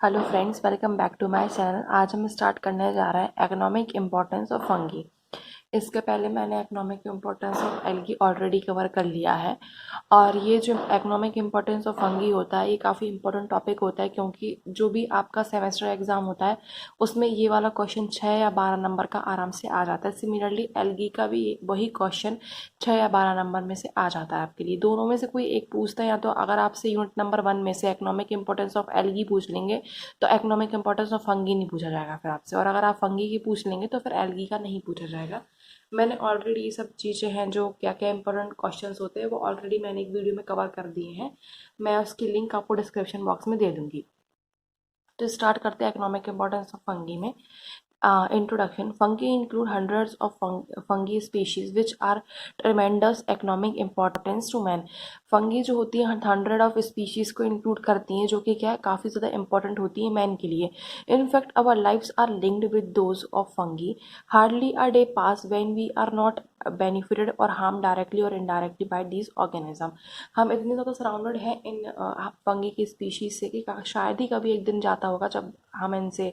Hello friends, welcome back to my channel. आज हम start करने जा रहे हैं इकोनॉमिक इम्पोर्टेंस ऑफ फंगी। इसके पहले मैंने economic importance of algae already cover कर लिया है। और ये जो इकोनॉमिक इम्पोर्टेंस ऑफ फंगी होता है, ये काफ़ी इंपॉर्टेंट टॉपिक होता है, क्योंकि जो भी आपका सेमेस्टर एग्जाम होता है उसमें ये वाला क्वेश्चन 6 या 12 नंबर का आराम से आ जाता है। सिमिलरली एल्गी का भी वही क्वेश्चन 6 या 12 नंबर में से आ जाता है आपके लिए। दोनों में से कोई एक पूछता है, या तो अगर आपसे यूनिट नंबर 1 में से इकोनॉमिक इंपॉर्टेंस ऑफ एल्गी पूछ लेंगे तो इकोनॉमिक इंपॉर्टेंस ऑफ फंगी नहीं पूछा जाएगा फिर आपसे, और अगर आप फंगी की पूछ लेंगे तो फिर एल्गी का नहीं पूछा जाएगा। मैंने ऑलरेडी ये सब चीज़ें हैं, जो क्या क्या इंपॉर्टेंट क्वेश्चंस होते हैं वो ऑलरेडी मैंने एक वीडियो में कवर कर दिए हैं। मैं उसकी लिंक आपको डिस्क्रिप्शन बॉक्स में दे दूंगी। तो स्टार्ट करते हैं इकोनॉमिक इंपॉर्टेंस ऑफ फंगी में। Introduction. Fungi include hundreds of fungi species which are tremendous economic importance to man. Fungi जो होती है 100 ऑफ स्पीशीज को इंक्लूड करती हैं, जो कि क्या है, काफ़ी ज़्यादा इंपॉर्टेंट होती है मैन के लिए। In fact our lifes are linked with those of fungi. Hardly a day pass when we are not benefited or harm directly or indirectly by these organism. हम इतने ज़्यादा सराउंडेड हैं इन फंगी की स्पीशीज से कि शायद ही कभी एक दिन जाता होगा जब हम इनसे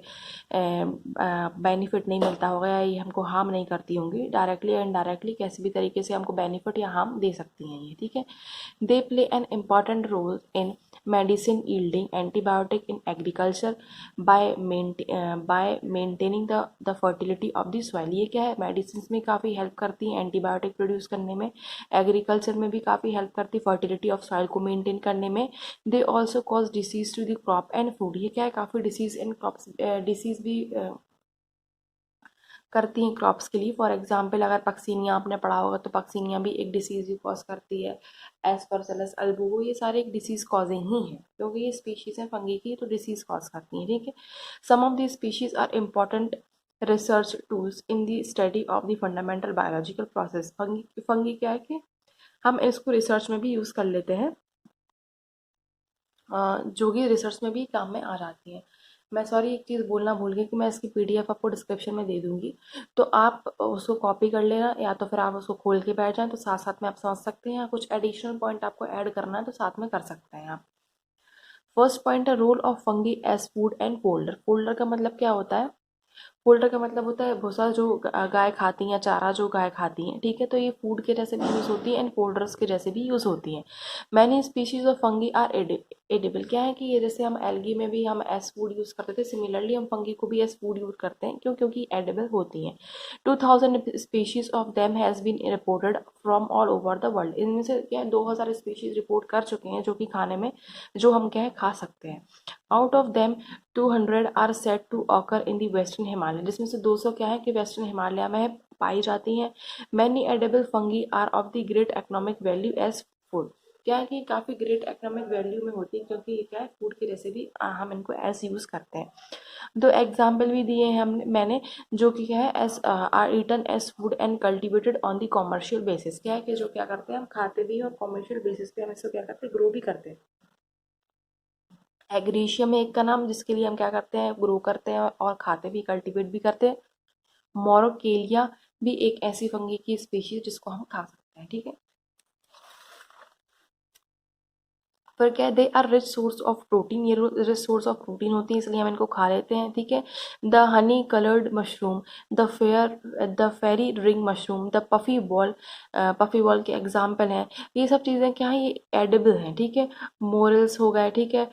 बेनिफिट नहीं मिलता होगा, या ये हमको हार्म नहीं करती होंगी। डायरेक्टली या इनडायरेक्टली किसी भी तरीके से हमको बेनिफिट या हार्म दे सकती हैं ये, ठीक है। They play an important role in medicine yielding antibiotic in agriculture by maintaining the fertility of the soil. ये क्या है, मेडिसिन में काफ़ी हेल्प करती हैं, एंटीबायोटिक प्रोड्यूस करने में, एग्रीकल्चर में भी काफ़ी हेल्प करती है फर्टिलिटी ऑफ सॉइल को मेंटेन करने में। They also cause disease to the crop and food. ये क्या है, काफ़ी डिसीज इन क्रॉप्स डिसीज भी करती हैं क्रॉप्स के लिए। फॉर एग्जांपल अगर पक्सीनिया आपने पढ़ा होगा तो पक्सीनिया भी एक डिसीज़ भी कॉज करती है। एस्परजिलस अल्बुगो, ये सारे एक डिसीज़ कॉजिंग ही हैं, क्योंकि ये स्पीशीज़ हैं फंगी की तो डिसीज़ कॉज करती हैं, ठीक है। Some of the species are important research tools in the study of the fundamental biological process. Fungi क्या है कि हम इसको रिसर्च में भी यूज़ कर लेते हैं, जो कि रिसर्च में भी काम में आ जाती हैं। मैं सॉरी एक चीज़ बोलना भूल गई कि मैं इसकी पीडीएफ आपको डिस्क्रिप्शन में दे दूंगी, तो आप उसको कॉपी कर लेना, या तो फिर आप उसको खोल के बैठ जाएं तो साथ साथ में आप समझ सकते हैं, या कुछ एडिशनल पॉइंट आपको ऐड करना है तो साथ में कर सकते हैं आप। फर्स्ट पॉइंट है role of fungi as food and folder. Folder का मतलब क्या होता है, फोल्डर का मतलब होता है भूसा जो गाय खाती हैं, या चारा जो गाय खाती हैं, ठीक है। तो ये फूड के जैसे भी यूज़ होती है एंड फोल्डर्स के जैसे भी यूज़ होती हैं। Many species of fungi are edible. क्या है कि ये जैसे हम एल्गी में भी हम एस फूड यूज़ करते थे, सिमिलरली हम फंगी को भी एस फूड यूज़ करते हैं, क्यों, क्योंकि एडिबल होती हैं। 2000 species of them has been reported from all over the world. इनमें से क्या है 2000 स्पीशीज रिपोर्ट कर चुके हैं जो कि खाने में, जो हम क्या है खा सकते हैं। Out of them 200 are set to occur in the western Himalaya, जिसमें से 200 क्या है कि वेस्टर्न हिमालय में पाई जाती हैं। Many edible fungi are of the great economic value as food. क्या है कि काफ़ी ग्रेट इकोनॉमिक वैल्यू में होती है, क्योंकि ये क्या है फूड के जैसे भी हम इनको एज यूज़ करते हैं। दो एग्जाम्पल भी दिए हैं मैंने, जो कि क्या है as are eaten as food and cultivated on the commercial basis. क्या है कि जो क्या करते हैं हम खाते भी हैं और कॉमर्शियल बेसिस पे हम इसको क्या करते हैं ग्रो भी करते हैं। एग्रीशियम है एक का नाम, जिसके लिए हम क्या करते हैं ग्रो करते हैं और खाते भी, कल्टीवेट भी करते हैं। मोरोकेलिया भी एक ऐसी फंगी की स्पीशीज जिसको हम खा सकते हैं, ठीक है। पर क्या they are rich source of protein, ये रिच सोर्स ऑफ प्रोटीन होती है, इसलिए हम इनको खा लेते हैं, ठीक है। The honey coloured mushroom, the fairy ring mushroom, the puffy ball के एग्जाम्पल हैं। ये सब चीज़ें क्या है, ये एडिबल हैं, ठीक है। मोरल्स हो गए, ठीक है,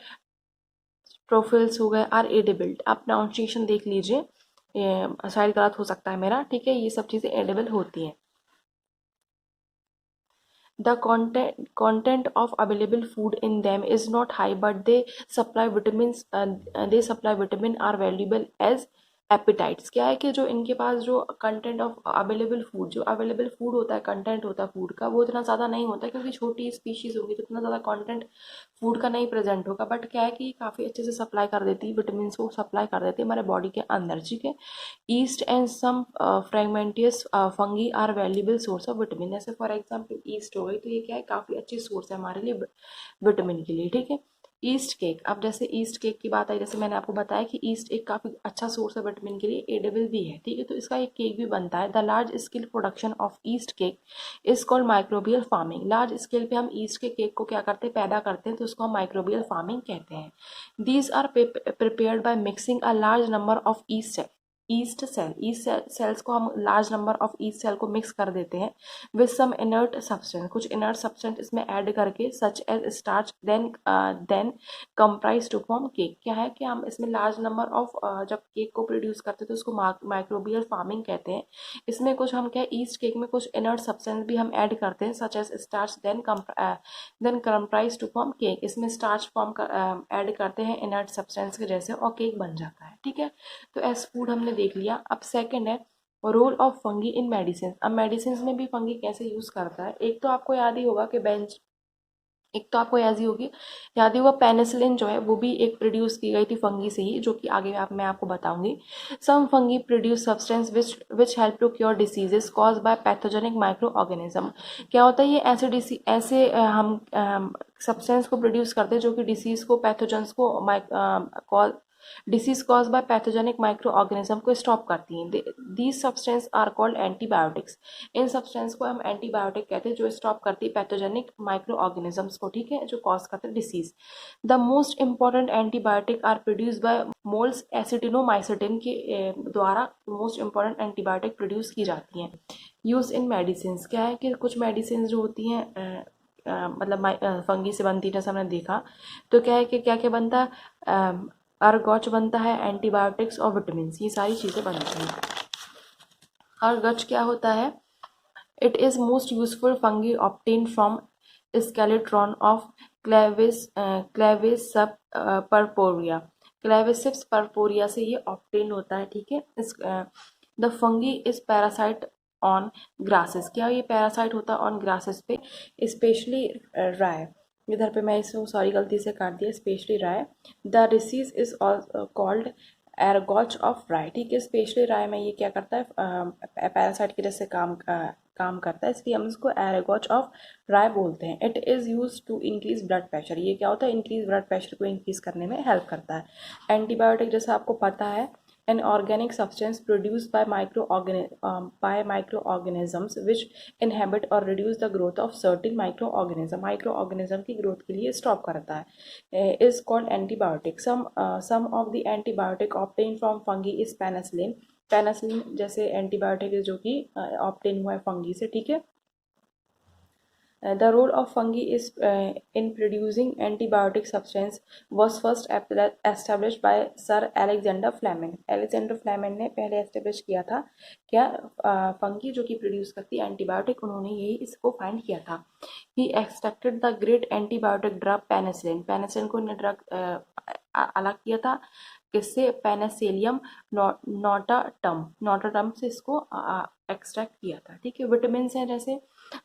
प्रोफिल्स हो गए, आर एडिबल। आप प्रोनाउंसिएशन देख लीजिए, शायद गलत हो सकता है मेरा, ठीक है। ये सब चीज़ें एडिबल होती हैं। The content of available food in them is not high, but they supply vitamins. They supply vitamin are valuable as एपिटाइट्स। क्या है कि जो इनके पास जो कंटेंट ऑफ अवेलेबल फूड, जो अवेलेबल फूड होता है, कंटेंट होता है फूड का, वो इतना ज़्यादा नहीं होता, क्योंकि छोटी स्पीशीज़ होगी तो इतना ज़्यादा कंटेंट फूड का नहीं प्रेजेंट होगा। बट क्या है कि काफ़ी अच्छे से सप्लाई कर देती है, विटामिन को सप्लाई कर देती है हमारे बॉडी के अंदर, ठीक है। Yeast and some fermentative fungi are valuable source of vitamin. जैसे फॉर एग्जांपल ईस्ट हो गई, तो ये क्या है काफ़ी अच्छी सोर्स है हमारे लिए विटामिन के लिए, ठीक है। ईस्ट केक, अब जैसे ईस्ट केक की बात आई, जैसे मैंने आपको बताया कि ईस्ट एक काफ़ी अच्छा सोर्स है विटामिन के लिए, एडेबल भी है, ठीक है। तो इसका एक केक भी बनता है। The large scale production of east cake is called microbial farming. Large scale पे हम ईस्ट के केक को क्या करते हैं, पैदा करते हैं, तो उसको हम माइक्रोबियल फार्मिंग कहते हैं। These are prepared by mixing a large number of yeast cells को हम large number of yeast cell को मिक्स कर देते हैं विद सम इनर्ट सब्सटेंस, कुछ इनर्ट सब्सटेंस इसमें ऐड करके, such as starch, then comprise to form cake. क्या है कि हम इसमें लार्ज नंबर ऑफ जब केक को प्रोड्यूस करते हैं तो उसको माइक्रोबियल फार्मिंग कहते हैं। इसमें कुछ हम क्या, ईस्ट केक में कुछ इनर्ट सब्सटेंस भी हम ऐड करते हैं, such as starch, then comprise to form cake. इसमें स्टार्च फॉर्म ऐड करते हैं इनर्ट सब्सटेंस के जैसे, और केक बन जाता है, ठीक है। तो एज फूड हमने देख लिया। अब सेकंड है role of fungi in medicine. अब मेडिसिन में भी फंगी कैसे यूज करता है, एक तो आपको याद ही होगा कि एक तो आपको याद ही होगा पेनिसिलिन जो है वो भी एक प्रोड्यूस की गई थी फंगी से ही, जो कि आगे मैं आपको बताऊंगी। Some fungi produce substance which help to cure diseases cause by pathogenic microorganism. क्या होता है, ये ऐसे हम सब्सटेंस को प्रोड्यूस करते हैं जो कि डिसीज को, पैथोजेंस को disease cause by pathogenic microorganism को स्टॉप करती हैं। These substance are called antibiotics. इन सब्सटेंस को हम एंटीबायोटिक कहते हैं जो स्टॉप करती है पैथोजेनिक माइक्रो ऑर्गेनिजम्स को, ठीक है, जो कॉज करते हैं disease. The most important antibiotic are produce by moulds actinomycetes के द्वारा मोस्ट इंपॉर्टेंट एंटीबायोटिक प्रोड्यूस की जाती हैं। यूज इन मेडिसिन, क्या है कि कुछ मेडिसिन जो होती हैं मतलब फंगी से बनती है, जैसे हमने देखा। तो क्या है कि क्या क्या बनता है, अर्गोच बनता है, एंटीबायोटिक्स और विटामिन, ये सारी चीज़ें बनती हैं। अर्गोच क्या होता है, it is most useful fungi obtain from sclerotium of Claviceps purpurea. Claviceps purpurea से ये ऑब्टेन होता है, ठीक है। इस the fungi is parasite on grasses. क्या ये पैरासाइट होता है ऑन ग्रासेस पे, स्पेशली राय। इधर पे मैं इसको सॉरी गलती से काट दिया, specially rye. The disease is called ergot of rye, ठीक है। स्पेशली राय में ये क्या करता है, पैरासाइट के जैसे काम करता है, इसलिए हम इसको एरगॉच ऑफ राय बोलते हैं। It is use to increase blood pressure. ये क्या होता है, इंक्रीज ब्लड प्रेशर को इंक्रीज करने में हेल्प करता है। एंटीबायोटिक जैसा आपको पता है, an organic substance produced by microorganisms which inhibit or reduce the growth of certain microorganism की ग्रोथ के लिए स्टॉप करता है, is called antibiotic. Some of the antibiotic obtained from fungi is penicillin. Penicillin जैसे एंटीबायोटिक है जो कि obtain हुआ है फंगी से, ठीक है। The role of fungi is in producing antibiotic substance was first established by Sir Alexander Fleming. Alexander Fleming ने पहले एस्टेब्लिश किया था क्या, फंगी जो कि प्रोड्यूस करती है एंटीबायोटिक, उन्होंने यही इसको फाइंड किया था। He extracted the great antibiotic drug penicillin. Penicillin को ड्रग अलग किया था, किससे, पेनिसिलियम नोटाटम से इसको एक्सट्रैक्ट किया था, ठीक है। विटामिन है जैसे,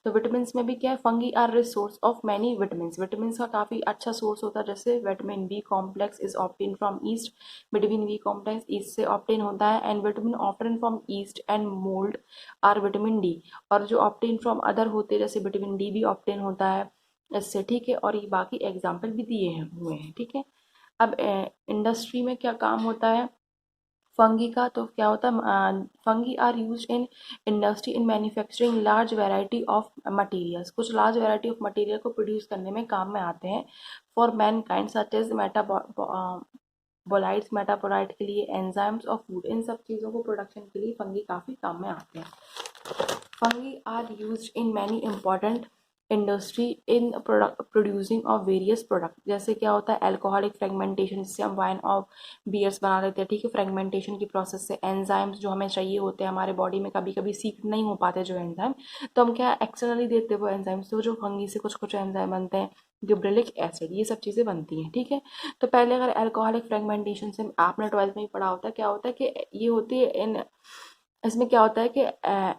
तो विटामिन में भी क्या है, fungi are resource of many vitamin का काफ़ी अच्छा सोर्स होता है। जैसे vitamin B complex is obtain from yeast, vitamin B complex yeast से ऑब्टेन होता है। And vitamin obtain from yeast and mould are vitamin D, और जो ऑब्टेन फ्रॉम अदर होते हैं जैसे विटामिन डी भी ऑब्टेन होता है इससे, ठीक है। और ये बाकी एग्जाम्पल भी दिए हैं हुए हैं, ठीक है। अब इंडस्ट्री में क्या काम होता है फंगी का, तो क्या होता है, fungi are use in industry in manufacturing large variety of materials. कुछ लार्ज वैरायटी ऑफ मटेरियल को प्रोड्यूस करने में काम में आते हैं। For man kind such as बोलाइट्स, मेटाबोलाइट के लिए, एंजाइम्स ऑफ फूड, इन सब चीज़ों को प्रोडक्शन के लिए फंगी काफ़ी काम में आते हैं। Fungi are use in many important industry in producing of various product. जैसे क्या होता है, एल्कोहलिक फ्रेगमेंटेशन, जिससे हम वाइन और बियर्स बना लेते हैं, ठीक है। फ्रेगमेंटेशन की प्रोसेस से एंजाइम्स जो हमें चाहिए होते हैं हमारे बॉडी में, कभी कभी सीख नहीं हो पाते जो एंजाइम, तो हम क्या एक्सटर्नली देते हैं वो एंजाइम्स, तो जो फंगी से कुछ कुछ एंजाइम बनते हैं, गिब्रेलिक एसिड, ये सब चीज़ें बनती हैं, ठीक है। तो पहले अगर एल्कोहलिक फ्रेगमेंटेशन से आपने 12th में ही पढ़ा होता है, क्या होता है कि ये होती है इसमें क्या होता है कि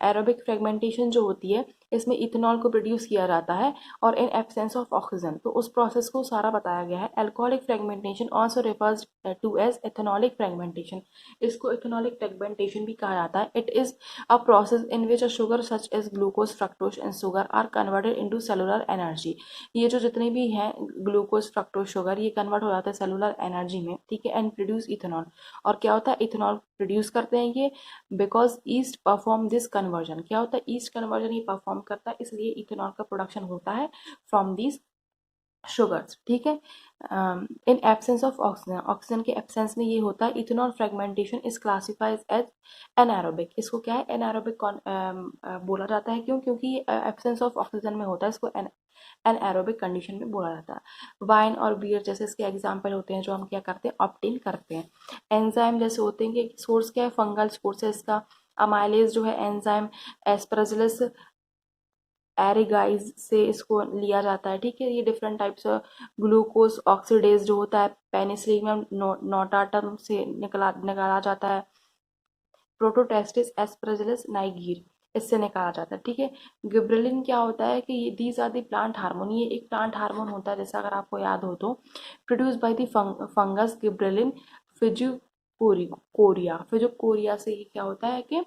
एरोबिक फ्रेगमेंटेशन जो होती है, इसमें इथेनॉल को प्रोड्यूस किया जाता है और इन एब्सेंस ऑफ ऑक्सीजन। तो उस प्रोसेस को सारा बताया गया है। Alcoholic fragmentation also refers to as ethanolic fragmentation, इसको इथेनॉलिक फ्रेगमेंटेशन भी कहा जाता है। It is a process in which a sugar such as glucose, fructose and sugar are converted into cellular energy। ये जो जितने भी हैं ग्लूकोज, फ्रक्टोज, शुगर, ये कन्वर्ट हो जाता है सेलुलर एनर्जी में, ठीक है, एंड प्रोड्यूस इथेनॉल। और क्या होता है, इथेनॉल प्रोड्यूस करते हैं ये because east perform this conversion. क्या होता है, ईस्ट कन्वर्जन ये परफॉर्म करता है, इसलिए इथेनॉल का प्रोडक्शन होता है फ्रॉम दिस शुगर्स, ठीक है। In absence of oxygen, oxygen के एब्सेंस में ये होता है। Ethanol fragmentation is classifies as anaerobic. इसको क्या है, एनारोबिक बोला जाता है। क्यों? क्योंकि एब्सेंस ऑफ ऑक्सीजन में होता है, इसको एनारोबिक कंडीशन में बोला जाता है। वाइन और बियर जैसे इसके एग्जाम्पल होते हैं जो हम क्या करते हैं, ऑप्टेन करते हैं। एंजाइम जैसे होते हैं कि सोर्स क्या है, फंगल सोर्स है इसका। अमाइलेज जो है एंजाइम एस्परजिलस एरिगाइज से इसको लिया जाता है, ठीक है। ये different types of glucose oxidase जो होता है पेनिसिलियम नोटाटम से निकाला जाता है। प्रोटोटेस्टिस एस्परजिलस नाइगीर, इससे निकाला जाता है, ठीक है। गिब्रेलिन क्या होता है कि ये these are the plant hormone, ये एक प्लांट हार्मोन होता है, जैसा अगर आपको याद हो तो produce by the fungus gibberellin fujikuroi. Fujikuroi से ये क्या होता है कि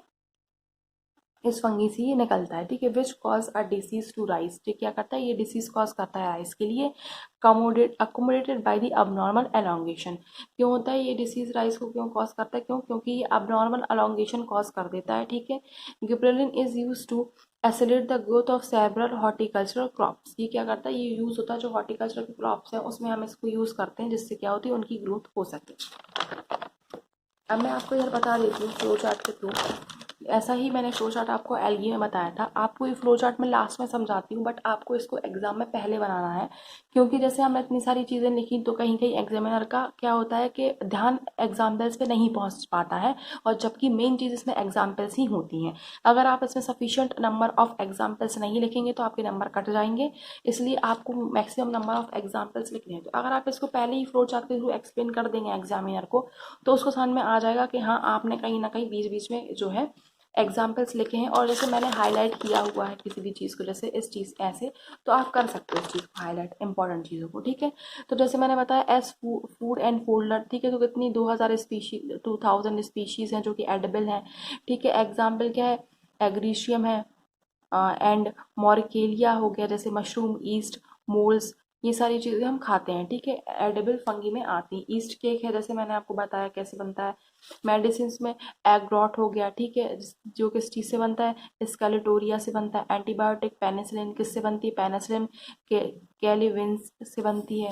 इस फंगी से ये निकलता है, ठीक है। Which cause a disease to rice, ये क्या करता है, ये डिसीज कॉज करता है राइस के लिए। Accommodated by the abnormal elongation, क्यों होता है ये डिसीज राइस को क्यों कॉज करता है, क्यों? क्योंकि ये अबनॉर्मल एलोंगेशन कॉज कर देता है, ठीक है। Gibberellin is use to accelerate the growth of several horticultural crops, ये क्या करता है, ये यूज होता है जो हॉर्टिकल्चरल क्रॉप्स हैं उसमें हम इसको यूज करते हैं, जिससे क्या होती है, उनकी ग्रोथ हो सके। अब मैं आपको इधर बता देती हूँ फ्लो चार्ट के थ्रू। ऐसा ही मैंने फ्लो चार्ट आपको एलगी में बताया था। आपको ये फ्लो चार्ट मैं लास्ट में समझाती हूँ, बट आपको इसको एग्जाम में पहले बनाना है, क्योंकि जैसे हमने इतनी सारी चीज़ें लिखी तो कहीं कहीं एग्जामिनर का क्या होता है कि ध्यान एग्जाम्पल्स पे नहीं पहुँच पाता है, और जबकि मेन चीज़ इसमें एग्जाम्पल्स ही होती हैं। अगर आप इसमें सफिशियंट नंबर ऑफ एग्जाम्पल्स नहीं लिखेंगे तो आपके नंबर कट जाएंगे, इसलिए आपको मैक्सिमम नंबर ऑफ एग्जाम्पल्स लिखने हैं। तो अगर आप इसको पहले ही फ्लो चार्ट के थ्रू एक्सप्लेन कर देंगे एग्जामिनर को, तो उसको समझ में आ जाएगा कि हाँ आपने कहीं ना कहीं बीच बीच में जो है एग्जाम्पल्स लिखे हैं। और जैसे मैंने हाईलाइट किया हुआ है किसी भी चीज़ को, जैसे इस चीज़ ऐसे, तो आप कर सकते हो इस चीज़ को हाईलाइट, इंपॉर्टेंट चीज़ों को, ठीक है। तो जैसे मैंने बताया एस फूड एंड फोल्डर, ठीक है। तो कितनी 2000 स्पीशीज 2000 स्पीशीज हैं जो कि एडिबल हैं, ठीक है। एग्जाम्पल क्या है, एग्रीशियम है एंड मॉर्केलिया हो गया, जैसे मशरूम, ईस्ट, मोल्स, ये सारी चीज़ें हम खाते हैं, ठीक है, एडिबल फंगी में आती हैं। ईस्ट केक है, जैसे मैंने आपको बताया कैसे बनता है। मेडिसिन में एग्रॉट हो गया, ठीक है, जो किस चीज़ से बनता है, स्केलेटोरिया से बनता है। एंटीबायोटिक पेनिसिलिन किससे बनती है, पेनिसिलिन के कैलिविंस से बनती है।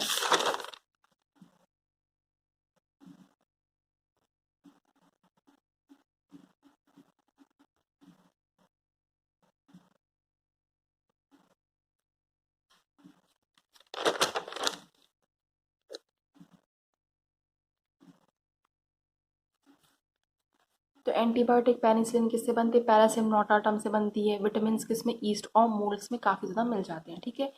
तो एंटीबायोटिक पेनिसिलिन किससे बनती है, पैरासिम्नोटाटम से बनती है। विटामिन किस में, ईस्ट और मोल्ड्स में काफ़ी ज़्यादा मिल जाते हैं, ठीक है।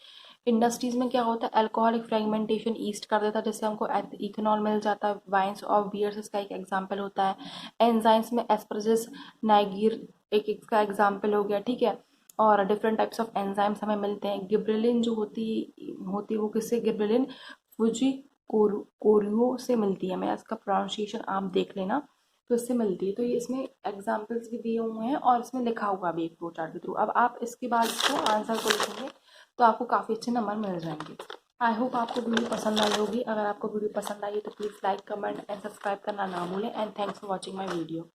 इंडस्ट्रीज में क्या होता है, अल्कोहलिक फ्रेगमेंटेशन ईस्ट कर देता है, जैसे हमको इथेनॉल मिल जाता है। वाइन्स और बियर्स इसका एक एग्जाम्पल होता है। एंजाइम्स में एस्परजिस नाइगीर एक इसका एग्जाम्पल हो गया, ठीक है। और डिफरेंट टाइप्स ऑफ एंजाइम्स हमें मिलते हैं। गिब्रेलिन जो होती वो किससे, गिब्रेलिन फुजी कोरियो से मिलती है। मैं इसका प्रोनाउंसिएशन आप देख लेना, तो इससे मिलती है। तो ये इसमें एग्जाम्पल्स भी दिए हुए हैं और इसमें लिखा हुआ भी एक फ्लो चार्ट के थ्रू। अब आप इसके बाद इसको आंसर को लिखेंगे तो आपको काफ़ी अच्छे नंबर मिल जाएंगे। आई होप आपको वीडियो पसंद आई होगी। अगर आपको वीडियो पसंद आई है तो please like, comment and subscribe करना ना भूलें। And thanks for watching my video.